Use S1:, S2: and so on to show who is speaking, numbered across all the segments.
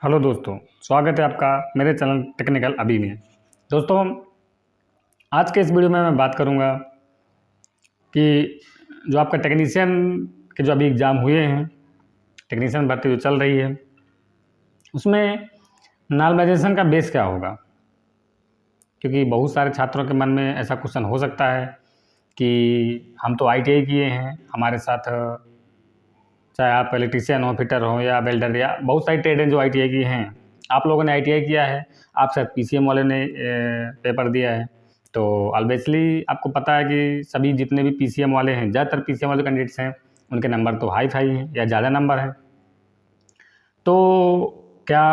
S1: Hello दोस्तों, स्वागत है आपका मेरे चैनल टेक्निकल अभी में। दोस्तों, आज के इस वीडियो में मैं बात करूंगा कि जो आपका टेक्नीशियन के जो अभी एग्ज़ाम हुए हैं, टेक्नीशियन भर्ती जो चल रही है, उसमें नॉर्मलाइजेशन का बेस क्या होगा। क्योंकि बहुत सारे छात्रों के मन में ऐसा क्वेश्चन हो सकता है कि हम तो ITI किए हैं, हमारे साथ चाहे आप इलेक्ट्रीशियन हो, फिटर हो या वेल्डर या बहुत सारी ट्रेड हैं जो ITI की हैं। आप लोगों ने ITI किया है, आप शायद PCM वाले ने पेपर दिया है, तो ऑब्वियसली आपको पता है कि सभी जितने भी PCM वाले हैं, ज़्यादातर PCM वाले कैंडिडेट्स हैं, उनके नंबर तो हाई फाई हैं या ज़्यादा नंबर हैं। तो क्या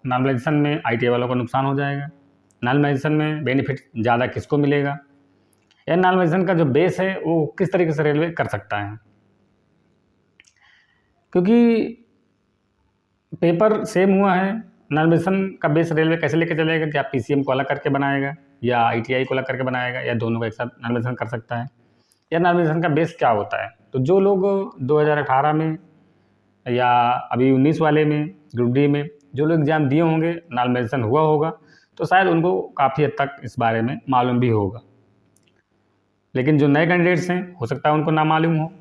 S1: नॉर्मलाइजेशन में ITI वालों को नुकसान हो जाएगा? नॉर्मलाइजेशन में बेनिफिट ज़्यादा किसको मिलेगा, या नॉर्मलाइजेशन का जो बेस है वो किस तरीके से रेलवे कर सकता है? क्योंकि पेपर सेम हुआ है, नॉर्मलाइजेशन का बेस रेलवे कैसे लेके चलेगा कि आप PCM को अलग करके बनाएगा या ITI को अलग करके बनाएगा या दोनों को एक साथ नॉर्मलाइजेशन कर सकता है, या नॉर्मलाइजेशन का बेस क्या होता है। तो जो लोग 2018 में या अभी 19 वाले में ग्रुप डी में जो लोग एग्ज़ाम दिए होंगे, नॉर्मलाइजेशन हुआ होगा, तो शायद उनको काफ़ी हद तक इस बारे में मालूम भी होगा। लेकिन जो नए कैंडिडेट्स हैं, हो सकता है उनको ना मालूम हो,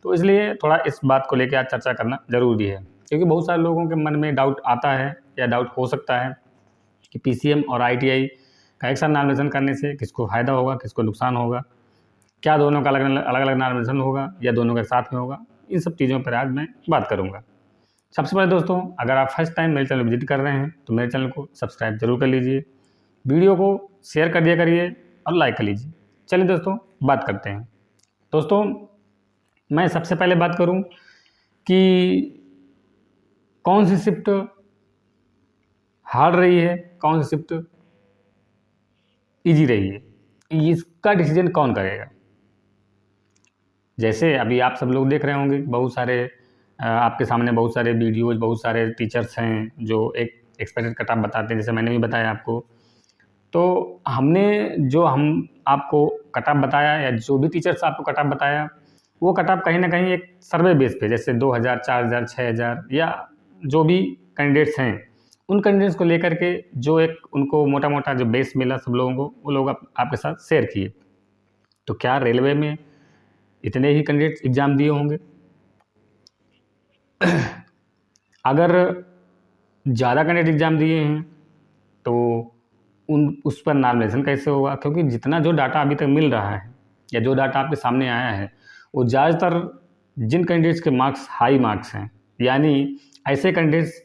S1: तो इसलिए थोड़ा इस बात को लेकर आज चर्चा करना ज़रूरी है। क्योंकि बहुत सारे लोगों के मन में डाउट आता है या डाउट हो सकता है कि PCM और ITI का एक साथ नॉर्मलाइजेशन करने से किसको फ़ायदा होगा, किसको नुकसान होगा, क्या दोनों का अलग अलग नॉर्मलाइजेशन होगा या दोनों का साथ में होगा। इन सब चीज़ों पर आज मैं बात करूँगा। सबसे पहले दोस्तों, अगर आप फर्स्ट टाइम मेरे चैनल विजिट कर रहे हैं तो मेरे चैनल को सब्सक्राइब जरूर कर लीजिए, वीडियो को शेयर कर दिया करिए और लाइक कर लीजिए। चलिए दोस्तों, बात करते हैं। दोस्तों, मैं सबसे पहले बात करूं कि कौन सी शिफ्ट हार्ड रही है, कौन सी शिफ्ट इजी रही है, इसका डिसीजन कौन करेगा। जैसे अभी आप सब लोग देख रहे होंगे, बहुत सारे आपके सामने बहुत सारे वीडियोज, बहुत सारे टीचर्स हैं जो एक एक्सपेक्टेड कट ऑफ बताते हैं, जैसे मैंने भी बताया आपको। तो हमने जो हम आपको कट ऑफ बताया या जो भी टीचर्स आपको कट ऑफ बताया, वो कट ऑफ कहीं ना कहीं एक सर्वे बेस पे, जैसे 2000, 4000, 6000 या जो भी कैंडिडेट्स हैं, उन कैंडिडेट्स को लेकर के जो एक उनको मोटा मोटा जो बेस मिला सब लोगों को, वो लोग आपके साथ शेयर किए। तो क्या रेलवे में इतने ही कैंडिडेट्स एग्ज़ाम दिए होंगे? अगर ज़्यादा कैंडिडेट एग्ज़ाम दिए हैं तो उस पर नॉर्मलाइजेशन कैसे होगा? क्योंकि जितना जो डाटा अभी तक मिल रहा है या जो डाटा आपके सामने आया है, वो ज़्यादातर जिन कैंडिडेट्स के मार्क्स हाई मार्क्स हैं, यानी ऐसे कैंडिडेट्स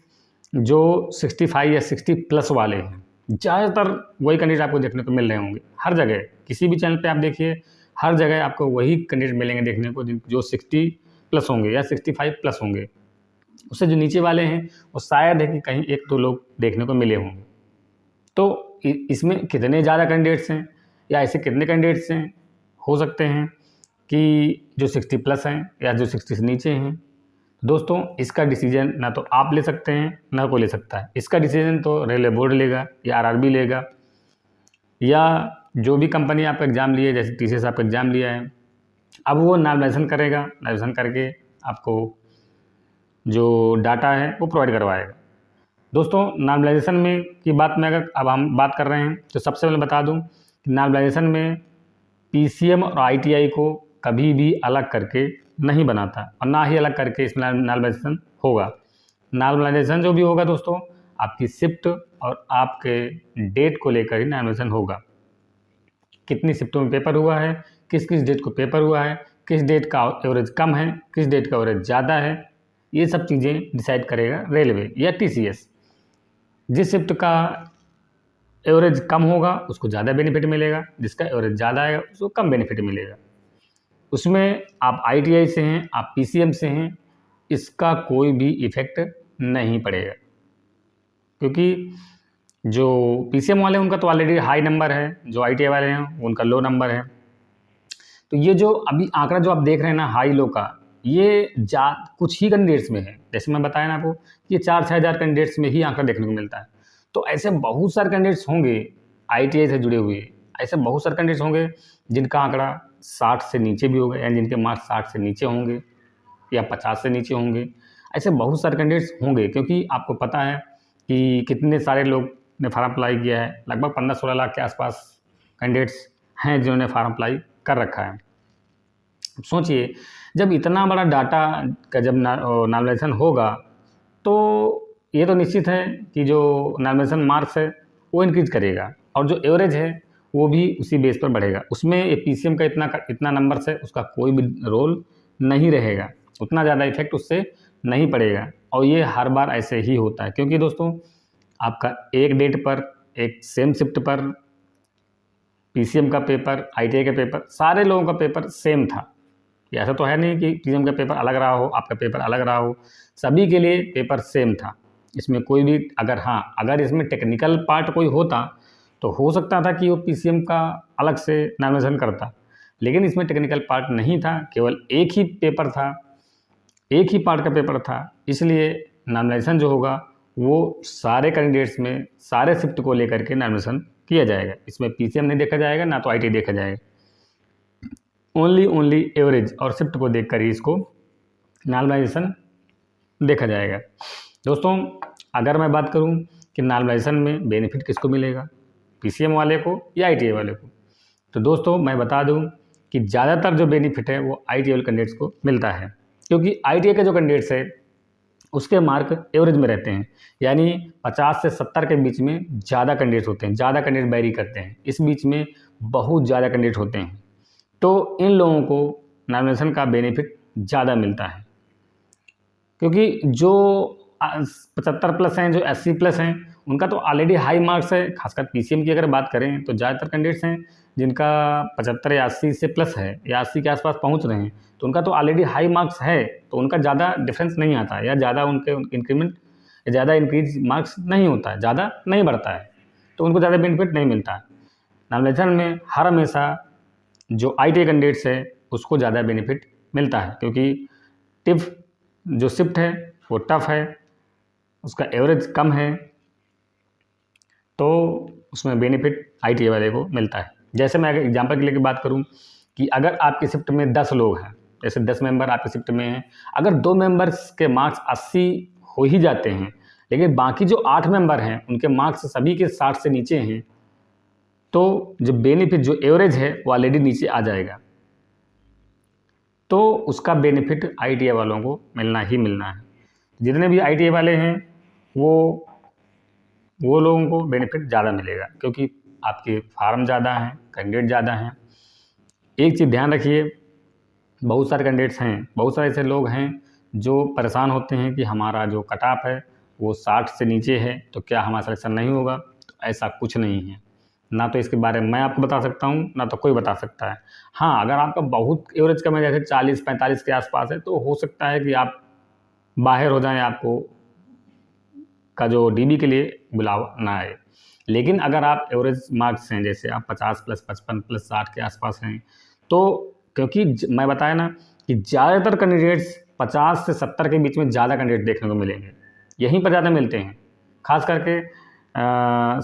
S1: जो 65 या 60 प्लस वाले हैं, ज़्यादातर वही कैंडिडेट आपको देखने को मिल रहे होंगे। हर जगह किसी भी चैनल पे आप देखिए, हर जगह आपको वही कैंडिडेट मिलेंगे देखने को जो 60 प्लस होंगे या 65 प्लस होंगे। उससे जो नीचे वाले हैं वो शायद है कि कहीं एक दो लोग देखने को मिले होंगे। तो इसमें कितने ज़्यादा कैंडिडेट्स हैं या ऐसे कितने कैंडिडेट्स हैं हो सकते हैं कि जो 60 प्लस हैं या जो 60 से नीचे हैं। दोस्तों, इसका डिसीजन ना तो आप ले सकते हैं ना कोई ले सकता है। इसका डिसीजन तो रेलवे बोर्ड लेगा या RRB लेगा, या जो भी कंपनी आपका एग्ज़ाम लिए, जैसे TCS आपका एग्ज़ाम लिया है, अब वो नॉर्मलाइजेशन करेगा, नॉर्मलाइजेशन करके आपको जो डाटा है वो प्रोवाइड करवाएगा। दोस्तों, नॉर्मलाइजेशन में की बात में अगर अब हम बात कर रहे हैं तो सबसे पहले बता दूं कि नॉर्मलाइजेशन में PCM और ITI को कभी भी अलग करके नहीं बनाता और ना ही अलग करके इसमें नॉर्मलाइजेशन होगा। नॉर्मलाइजेशन जो भी होगा दोस्तों, आपकी शिफ्ट और आपके डेट को लेकर ही नॉर्मलाइजेशन होगा। कितनी शिफ्टों में पेपर हुआ है, किस किस डेट को पेपर हुआ है, किस डेट का एवरेज कम है, किस डेट का एवरेज ज़्यादा है, ये सब चीज़ें डिसाइड करेगा रेलवे या TCS। जिस शिफ्ट का एवरेज कम होगा उसको ज़्यादा बेनिफिट मिलेगा, जिसका एवरेज ज़्यादा आएगा उसको कम बेनिफिट मिलेगा। उसमें आप ITI से हैं, आप PCM से हैं, इसका कोई भी इफ़ेक्ट नहीं पड़ेगा। क्योंकि जो PCM वाले हैं उनका तो ऑलरेडी हाई नंबर है, जो ITI वाले हैं उनका लो नंबर है। तो ये जो अभी आंकड़ा जो आप देख रहे हैं ना हाई लो का, ये कुछ ही कैंडिडेट्स में है। जैसे मैं बताया ना आपको, ये 4-6 हज़ार कैंडिडेट्स में ही आंकड़ा देखने को मिलता है। तो ऐसे बहुत सारे कैंडिडेट्स होंगे ITI से जुड़े हुए, ऐसे बहुत सारे कैंडिडेट्स होंगे जिनका आंकड़ा 60 से नीचे भी होगा, यानी जिनके मार्क्स 60 से नीचे होंगे या 50 से नीचे होंगे। ऐसे बहुत सारे कैंडिडेट्स होंगे, क्योंकि आपको पता है कि कितने सारे लोग ने फार्म अप्लाई किया है। लगभग 15-16 लाख के आसपास कैंडिडेट्स हैं जिन्होंने फार्म अप्लाई कर रखा है। सोचिए, जब इतना बड़ा डाटा का जब नॉमिनेशन होगा तो ये तो निश्चित है कि जो नॉमिनेशन मार्क्स है वो इंक्रीज करेगा और जो एवरेज है वो भी उसी बेस पर बढ़ेगा। उसमें पीसीएम का इतना नंबर से उसका कोई भी रोल नहीं रहेगा, उतना ज़्यादा इफेक्ट उससे नहीं पड़ेगा। और ये हर बार ऐसे ही होता है, क्योंकि दोस्तों आपका एक डेट पर एक सेम शिफ्ट पर पीसीएम का पेपर, आईटीआई का पेपर, सारे लोगों का पेपर सेम था। ऐसा तो है नहीं कि पीसीएम का पेपर अलग रहा हो, आपका पेपर अलग रहा हो, सभी के लिए पेपर सेम था। इसमें कोई भी अगर इसमें टेक्निकल पार्ट कोई होता तो हो सकता था कि वो पीसीएम का अलग से नॉमिनेशन करता, लेकिन इसमें टेक्निकल पार्ट नहीं था, केवल एक ही पेपर था, एक ही पार्ट का पेपर था। इसलिए नॉमिनेशन जो होगा वो सारे कैंडिडेट्स में सारे शिफ्ट को लेकर के नॉमिनेशन किया जाएगा। इसमें पीसीएम नहीं देखा जाएगा, ना तो आईटी देखा जाएगा, ओनली एवरेज और शिफ्ट को देखकर ही इसको नॉर्मलाइजेशन देखा जाएगा। दोस्तों, अगर मैं बात करूं कि नॉर्मलाइजेशन में बेनिफिट किसको मिलेगा, पीसीएम वाले को या आईटीआई वाले को, तो दोस्तों मैं बता दूं कि ज़्यादातर जो बेनिफिट है वो आईटीआई वाले कैंडिडेट्स को मिलता है, क्योंकि आईटीआई के जो कैंडिडेट्स है उसके मार्क एवरेज में रहते हैं, यानी 50 से 70 के बीच में ज़्यादा कैंडिडेट्स होते हैं, ज़्यादा कैंडिडेट बैरी करते हैं, इस बीच में बहुत ज़्यादा कैंडिडेट होते हैं। तो इन लोगों को नॉमिनेशन का बेनिफिट ज़्यादा मिलता है, क्योंकि जो 75 प्लस हैं, जो 80 प्लस हैं, उनका तो ऑलरेडी हाई मार्क्स है। खासकर पीसीएम की अगर बात करें तो ज़्यादातर कैंडिडेट्स हैं जिनका 75 या 80 से प्लस है या 80 के आसपास पहुंच रहे हैं, तो उनका तो ऑलरेडी हाई मार्क्स है, तो उनका ज़्यादा डिफरेंस नहीं आता है, या ज़्यादा उनके इंक्रीमेंट या ज़्यादा इंक्रीज मार्क्स नहीं होता है, ज़्यादा नहीं बढ़ता है, तो उनको ज़्यादा बेनिफिट नहीं मिलता है। नॉमिनेशन में हर हमेशा जो आईटीआई कैंडिडेट्स है उसको ज़्यादा बेनिफिट मिलता है, क्योंकि टिफ जो शिफ्ट है वो टफ है, उसका एवरेज कम है, तो उसमें बेनिफिट आईटीआई वाले को मिलता है। जैसे मैं अगर एग्जांपल के लिए बात करूं कि अगर आपकी शिफ्ट में 10 लोग हैं, जैसे 10 मेंबर आपकी शिफ्ट में हैं, अगर 2 मेंबर्स के मार्क्स 80 हो ही जाते हैं, लेकिन बाकी जो 8 मेंबर हैं उनके मार्क्स सभी के 60 से नीचे हैं, तो जो बेनिफिट जो एवरेज है वो ऑलरेडी नीचे आ जाएगा, तो उसका बेनिफिट आईटीआई वालों को मिलना ही मिलना है। जितने भी आईटीआई वाले हैं वो लोगों को बेनिफिट ज़्यादा मिलेगा, क्योंकि आपके फार्म ज़्यादा हैं, कैंडिडेट ज़्यादा हैं। एक चीज़ ध्यान रखिए, बहुत सारे कैंडिडेट्स हैं, बहुत सारे ऐसे लोग हैं जो परेशान होते हैं कि हमारा जो कट ऑफ है वो 60 से नीचे है, तो क्या हमारा सिलेक्शन नहीं होगा। तो ऐसा कुछ नहीं है, ना तो इसके बारे में मैं आपको बता सकता हूँ, ना तो कोई बता सकता है। हाँ, अगर आपका बहुत एवरेज कम है, जैसे 40-45 के आसपास है, तो हो सकता है कि आप बाहर हो जाएं, आपको का जो डीबी के लिए बुलावा ना आए। लेकिन अगर आप एवरेज मार्क्स हैं, जैसे आप 50 प्लस 55 प्लस 60 के आसपास हैं, तो क्योंकि मैं बताया ना कि ज़्यादातर कैंडिडेट्स 50 से 70 के बीच में ज़्यादा कैंडिडेट देखने को मिलेंगे, यहीं पर ज़्यादा मिलते हैं, खास करके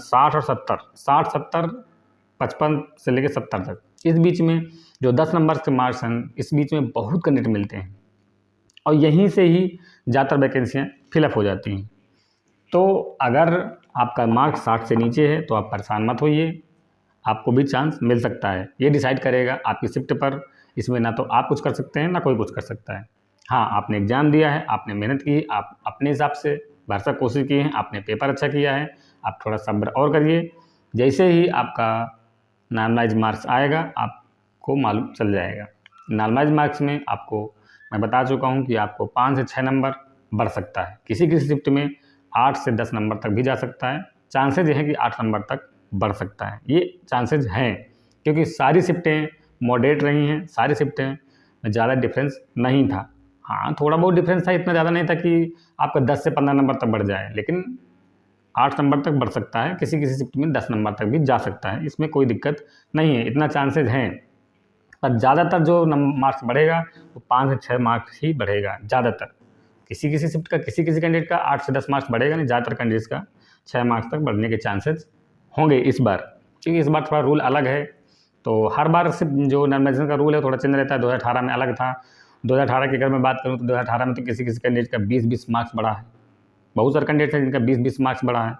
S1: 60 और 70, 60, 70, 55 से लेकर 70 तक, इस बीच में जो 10 नंबर के मार्क्स हैं, इस बीच में बहुत कैंडिडेट मिलते हैं, और यहीं से ही ज़्यादातर वैकेंसियाँ फिलअप हो जाती हैं। तो अगर आपका मार्क्स 60 से नीचे है तो आप परेशान मत होइए, आपको भी चांस मिल सकता है। ये डिसाइड करेगा आपकी शिफ्ट पर, इसमें ना तो आप कुछ कर सकते हैं ना कोई कुछ कर सकता है। हाँ, आपने एग्ज़ाम दिया है, आपने मेहनत की, आप अपने हिसाब से भरसक कोशिश की है, आपने पेपर अच्छा किया है, आप थोड़ा सब्र और करिए। जैसे ही आपका नॉर्मलाइज मार्क्स आएगा आपको मालूम चल जाएगा। नॉर्मलाइज मार्क्स में आपको मैं बता चुका हूँ कि आपको 5 से 6 नंबर बढ़ सकता है, किसी किसी शिफ्ट में 8 से 10 नंबर तक भी जा सकता है। चांसेज ये हैं कि 8 नंबर तक बढ़ सकता है, ये चांसेज हैं, क्योंकि सारी शिफ्टें मॉडरेट रही हैं, सारी शिफ्टें में ज़्यादा डिफरेंस नहीं था। हाँ, थोड़ा बहुत डिफरेंस था, इतना ज़्यादा नहीं था कि आपका 10 से 15 नंबर तक बढ़ जाए, लेकिन 8 नंबर तक बढ़ सकता है, किसी किसी शिफ्ट में 10 नंबर तक भी जा सकता है, इसमें कोई दिक्कत नहीं है, इतना चांसेज हैं। पर ज़्यादातर जो मार्क्स बढ़ेगा वो 5 से 6 मार्क्स ही बढ़ेगा ज़्यादातर। किसी किसी शिफ्ट का, किसी किसी कैंडिडेट का 8 से 10 मार्क्स बढ़ेगा नहीं, ज़्यादातर कैंडिडेट्स का 6 मार्क्स तक बढ़ने के चांसेस होंगे इस बार, क्योंकि इस बार थोड़ा रूल अलग है। तो हर बार सिर्फ जो नॉर्मलाइजेशन का रूल है थोड़ा चेंज रहता है। 2018 में अलग था, 2018 की अगर मैं बात करूँ तो 2018 में तो किसी किसी कैंडिडेट का 20-20 मार्क्स बढ़ा है, बहुत सारे कैंडिडेट्स हैं जिनका 20-20 मार्क्स बढ़ा है,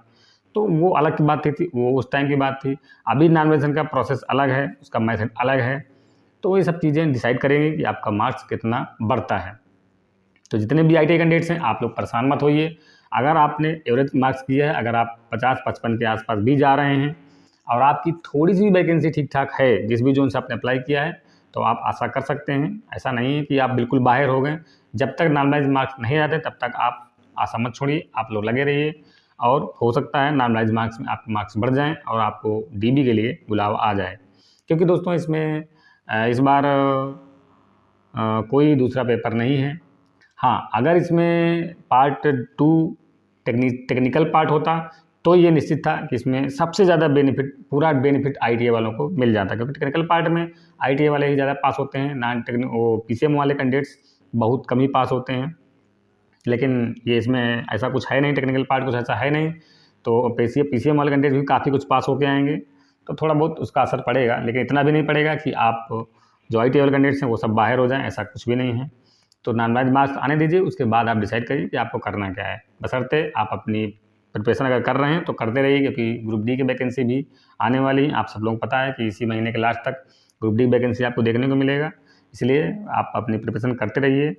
S1: तो वो अलग की बात थी, वो उस टाइम की बात थी। अभी नॉमिनेशन का प्रोसेस अलग है, उसका मेथड अलग है, तो ये सब चीज़ें डिसाइड करेंगे कि आपका मार्क्स कितना बढ़ता है। तो जितने भी ITI कैंडिडेट्स हैं, आप लोग परेशान मत होइए। अगर आपने एवरेज मार्क्स किया है, अगर आप 50-55 के आसपास भी जा रहे हैं और आपकी थोड़ी सी भी वैकेंसी ठीक ठाक है जिस भी जोन से आपने अप्लाई किया है, तो आप आशा कर सकते हैं। ऐसा नहीं है कि आप बिल्कुल बाहर हो गए। जब तक नॉर्मलाइज मार्क्स नहीं आते तब तक आप आशा मत छोड़िए, आप लोग लगे रहिए और हो सकता है नॉर्मलाइज मार्क्स में आपके मार्क्स बढ़ जाएँ और आपको DB के लिए बुलावा आ जाए। क्योंकि दोस्तों इसमें इस बार कोई दूसरा पेपर नहीं है। हाँ, अगर इसमें पार्ट 2 टेक्निकल पार्ट होता तो ये निश्चित था कि इसमें सबसे ज़्यादा बेनिफिट, पूरा बेनिफिट ITA वालों को मिल जाता, क्योंकि टेक्निकल पार्ट में ITA वाले ही ज़्यादा पास होते हैं, वो PCM वाले कैंडिडेट्स बहुत कम ही पास होते हैं। लेकिन ये इसमें ऐसा कुछ है नहीं, टेक्निकल पार्ट कुछ ऐसा है नहीं, तो PCM वाले कैंडिडेट भी काफ़ी कुछ पास होके आएंगे, तो थोड़ा बहुत उसका असर पड़ेगा, लेकिन इतना भी नहीं पड़ेगा कि आप जो ITA वाले कैंडिडेट्स हैं वो सब बाहर हो जाएँ, ऐसा कुछ भी नहीं है। तो नॉर्मलाइज मार्क्स आने दीजिए, उसके बाद आप डिसाइड करिए कि आपको करना क्या है। बशर्ते आप अपनी प्रिपरेशन अगर कर रहे हैं तो करते रहिए, क्योंकि ग्रुप डी की वैकेंसी भी आने वाली है। आप सब लोगों को पता है कि इसी महीने के लास्ट तक ग्रुप डी वैकेंसी आपको देखने को मिलेगा, इसलिए आप अपनी प्रिपरेशन करते रहिए।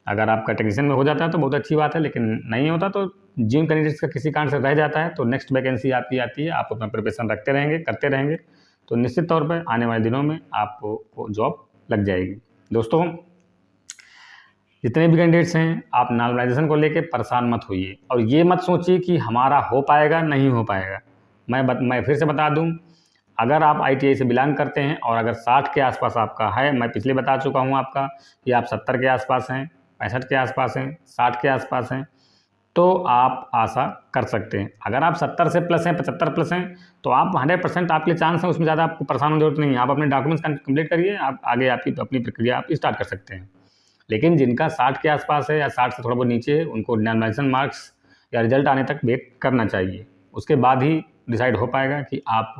S1: अगर आपका टेक्नीशियन में हो जाता है तो बहुत अच्छी बात है, लेकिन नहीं होता तो जिन कैंडिडेट्स का किसी कारण से रह जाता है तो नेक्स्ट वैकेंसी आपकी आती है, आप अपना प्रिपरेशन रखते रहेंगे, करते रहेंगे, तो निश्चित तौर पर आने वाले दिनों में आपको जॉब लग जाएगी। दोस्तों, जितने भी कैंडिडेट्स हैं, आप नॉर्मलाइजेशन को लेके परेशान मत होइए और ये मत सोचिए कि हमारा हो पाएगा नहीं हो पाएगा। मैं फिर से बता दूं, अगर आप ITI से बिलोंग करते हैं और अगर 60 के आसपास आपका है, मैं पिछले बता चुका हूं आपका कि आप 70 के आसपास हैं, 65 के आसपास हैं, 60 के आसपास हैं, तो आप आशा कर सकते हैं। अगर आप 70 से प्लस हैं, 75 प्लस हैं, तो आप 100% आपके चांस हैं, उसमें ज़्यादा आपको परेशान होने की जरूरत नहीं है। आप अपने डॉक्यूमेंट्स कंप्लीट करिए, आप आगे आपकी अपनी प्रक्रिया आप स्टार्ट कर सकते हैं। लेकिन जिनका 60 के आसपास है या 60 से थोड़ा बहुत नीचे है, उनको नॉमिनेशन मार्क्स या रिजल्ट आने तक वेट करना चाहिए। उसके बाद ही डिसाइड हो पाएगा कि आप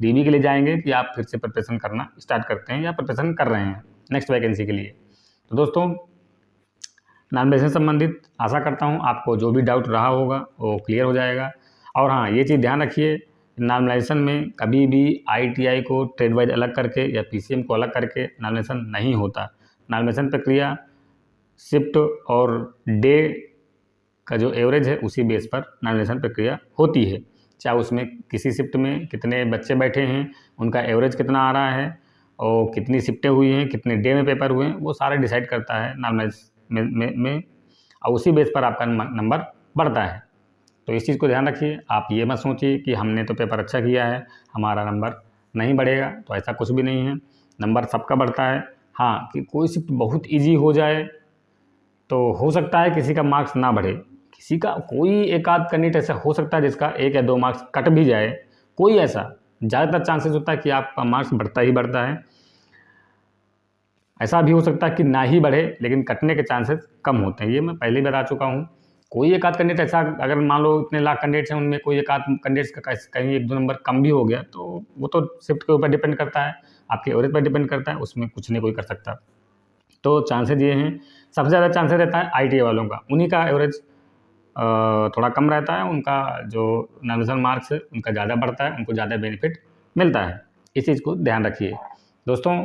S1: DB के लिए जाएंगे कि आप फिर से प्रिपरेशन करना स्टार्ट करते हैं या प्रिपरेशन कर रहे हैं नेक्स्ट वैकेंसी के लिए। तो दोस्तों, नॉमिनेशन संबंधित आशा करता हूँ आपको जो भी डाउट रहा होगा वो क्लियर हो जाएगा। और हाँ, ये चीज़ ध्यान रखिए, नॉमिनेशन में कभी भी ITI को ट्रेड वाइज अलग करके या PCM को अलग करके नॉमिनेशन नहीं होता। नॉमिनेशन प्रक्रिया शिफ्ट और डे का जो एवरेज है उसी बेस पर नॉमिनेशन प्रक्रिया होती है। चाहे उसमें किसी शिफ्ट में कितने बच्चे बैठे हैं, उनका एवरेज कितना आ रहा है और कितनी शिफ्टें हुई हैं, कितने डे में पेपर हुए हैं, वो सारा डिसाइड करता है नॉमिनेशन में और उसी बेस पर आपका नंबर बढ़ता है। तो इस चीज़ को ध्यान रखिए। आप ये मत सोचिए कि हमने तो पेपर अच्छा किया है, हमारा नंबर नहीं बढ़ेगा, तो ऐसा कुछ भी नहीं है, नंबर सबका बढ़ता है। हाँ, कि कोई शिफ्ट बहुत ईजी हो जाए तो हो सकता है किसी का मार्क्स ना बढ़े, किसी का कोई एक आध कैंडिडेट ऐसा हो सकता है जिसका 1 या 2 मार्क्स कट भी जाए, कोई ऐसा, ज़्यादातर चांसेस होता है कि आपका मार्क्स बढ़ता ही बढ़ता है। ऐसा भी हो सकता है कि ना ही बढ़े, लेकिन कटने के चांसेस कम होते हैं, ये मैं पहले ही बता चुका हूँ। कोई एक आध कैंडिडेट ऐसा, अगर मान लो इतने लाख कैंडिडेट्स हैं, उनमें कोई एक आध कैंडिडेट्स का कहीं 1-2 नंबर कम भी हो गया, तो वो तो शिफ्ट के ऊपर डिपेंड करता है, आपके एवरेज पर डिपेंड करता है, उसमें कुछ नहीं कोई कर सकता। तो चांसेस ये हैं, सबसे ज़्यादा चांसेस रहता है ITA वालों का, उन्हीं का एवरेज थोड़ा कम रहता है, उनका जो नॉमिनेशन मार्क्स है उनका ज़्यादा बढ़ता है, उनको ज़्यादा बेनिफिट मिलता है। इस चीज़ को ध्यान रखिए दोस्तों।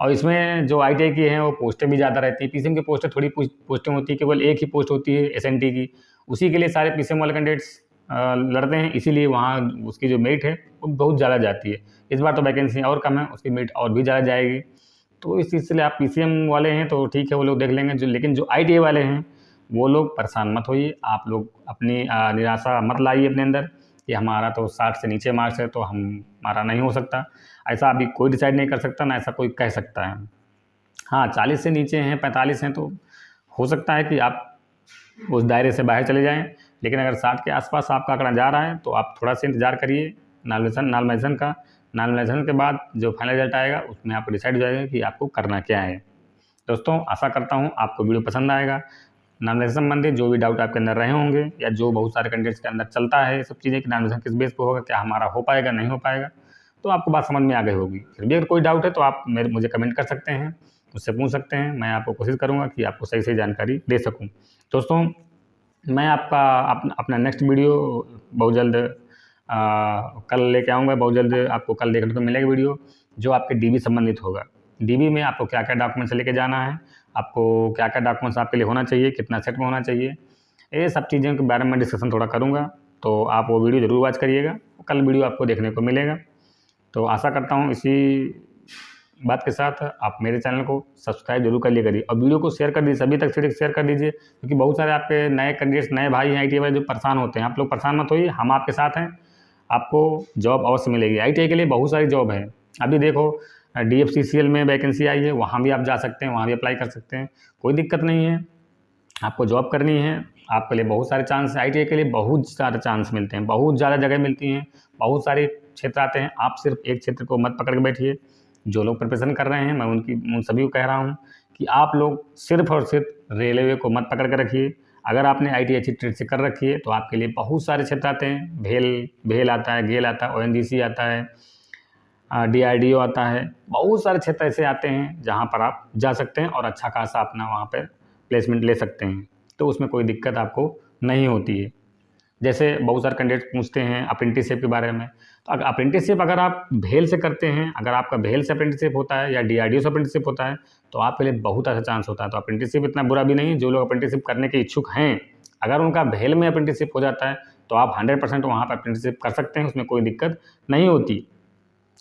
S1: और इसमें जो ITA की हैं वो पोस्टें भी ज़्यादा रहती है, PCM की पोस्टें थोड़ी पोस्टें होती है, केवल एक ही पोस्ट होती है SNT की, उसी के लिए सारे PCM वाले कैंडिडेट्स लड़ते हैं, इसीलिए वहाँ उसकी जो मेरिट है वो बहुत ज़्यादा जाती है। इस बार तो वैकेंसी और कम है, उसकी मेरिट और भी ज़्यादा जाएगी। तो इस चीज़ से आप PCM वाले हैं तो ठीक है, वो लोग देख लेंगे, लेकिन जो ITA वाले हैं वो लोग परेशान मत होइए। आप लोग अपनी निराशा मत लाइए अपने अंदर कि हमारा तो 60 से नीचे मार्क्स है तो हमारा नहीं हो सकता। ऐसा अभी कोई डिसाइड नहीं कर सकता, ना ऐसा कोई कह सकता है। हाँ, 40 से नीचे हैं, 45 हैं, तो हो सकता है कि आप उस दायरे से बाहर चले जाएँ, लेकिन अगर 60 के आसपास आपका आंकड़ा जा रहा है तो आप थोड़ा सा इंतज़ार करिए नॉमिनेशन का। नॉमिनेशन के बाद जो फाइनल रिजल्ट आएगा उसमें आपको डिसाइड हो जाएगा कि आपको करना क्या है। दोस्तों, आशा करता हूँ आपको वीडियो पसंद आएगा। नॉमिनेशन संबंधित जो भी डाउट आपके अंदर रहे होंगे या जो बहुत सारे कैंडिडेट्स के अंदर चलता है ये सब चीज़ें कि नॉमिनेशन किस बेस पर होगा, क्या हमारा हो पाएगा नहीं हो पाएगा, तो आपको बात समझ में आ गई होगी। फिर भी अगर कोई डाउट है तो आप मुझे कमेंट कर सकते हैं, मुझसे पूछ सकते हैं, मैं आपको कोशिश करूँगा कि आपको सही जानकारी दे सकूँ। दोस्तों, मैं आपका अपना नेक्स्ट वीडियो बहुत जल्द कल लेके आऊँगा। बहुत जल्द आपको कल देखने को मिलेगा वीडियो, जो आपके डीबी संबंधित होगा। डीबी में आपको क्या-क्या डॉक्यूमेंट्स लेके जाना है, आपको क्या-क्या डॉक्यूमेंट्स आपके लिए होना चाहिए, कितना सेट में होना चाहिए, ये सब चीज़ों के बारे में डिस्कशन थोड़ा करूँगा। तो आप वो वीडियो ज़रूर वॉच करिएगा, कल वीडियो आपको देखने को मिलेगा। तो आशा करता हूँ इसी बात के साथ आप मेरे चैनल को सब्सक्राइब जरूर कर लिया करिए और वीडियो को शेयर कर दीजिए, सभी तक शेयर कर दीजिए, क्योंकि बहुत सारे आपके नए कैंडिडेट्स, नए भाई हैं आईटीआई वाले जो परेशान होते हैं। आप लोग परेशान मत होइए, हम आपके साथ हैं, आपको जॉब अवश्य मिलेगी। आईटीआई के लिए बहुत सारी जॉब है। अभी देखो डीएफसीसीएल में वैकेंसी आई है, वहाँ भी आप जा सकते हैं, वहाँ भी अप्लाई कर सकते हैं, कोई दिक्कत नहीं है। आपको जॉब करनी है, आपके लिए बहुत सारे चांस है। आईटीआई के लिए बहुत सारे चांस मिलते हैं, बहुत ज़्यादा जगह मिलती हैं, बहुत सारे क्षेत्र आते हैं। आप सिर्फ एक क्षेत्र को मत पकड़ के बैठिए। जो लोग प्रिपरेशन कर रहे हैं, मैं उन सभी को कह रहा हूँ कि आप लोग सिर्फ और सिर्फ रेलवे को मत पकड़ के रखिए। अगर आपने आईटीआई अच्छी तरह से कर रखी है तो आपके लिए बहुत सारे क्षेत्र आते हैं। भेल आता है, गेल आता है, ओएनजीसी आता है, डीआरडीओ आता है, बहुत सारे क्षेत्र ऐसे आते हैं जहाँ पर आप जा सकते हैं और अच्छा खासा अपना वहाँ पर प्लेसमेंट ले सकते हैं। तो उसमें कोई दिक्कत आपको नहीं होती है। जैसे बहुत सारे कैंडिडेट पूछते हैं अप्रेंटिसशिप के बारे में, तो अगर अप्रेंटिसशिप अगर आप भेल से करते हैं, अगर आपका भेल से अप्रेंटिसशिप होता है या डीआरडीओ से अप्रेंटिसशिप होता है, तो आपके लिए बहुत अच्छा चांस होता है। तो अप्रेंटिसशिप इतना बुरा भी नहीं है। जो लोग अप्रेंटिसशिप करने के इच्छुक हैं, अगर उनका भेल में अप्रेंटिसशिप हो जाता है तो आप 100% वहाँ पर अप्रेंटिसशिप कर सकते हैं, उसमें कोई दिक्कत नहीं होती।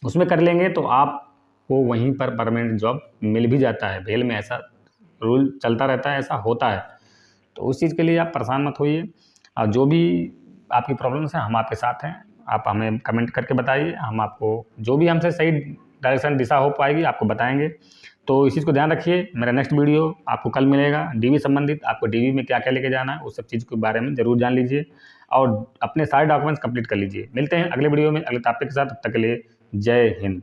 S1: उसमें कर लेंगे तो आपको वहीं पर परमानेंट जॉब मिल भी जाता है। भेल में ऐसा रूल चलता रहता है, ऐसा होता है। तो उस चीज़ के लिए आप परेशान मत होइए और जो भी आपकी प्रॉब्लम्स हैं, हम आपके साथ हैं। आप हमें कमेंट करके बताइए, हम आपको जो भी हमसे सही डायरेक्शन दिशा हो पाएगी आपको बताएँगे। तो इस चीज़ को ध्यान रखिए। मेरा नेक्स्ट वीडियो आपको कल मिलेगा डीवी संबंधित। आपको डीवी में क्या-क्या लेके जाना है, उस सब चीज़ के बारे में ज़रूर जान लीजिए और अपने सारे डॉक्यूमेंट्स कंप्लीट कर लीजिए। मिलते हैं अगले वीडियो में अगले टॉपिक के साथ। तब तक के लिए जय हिंद।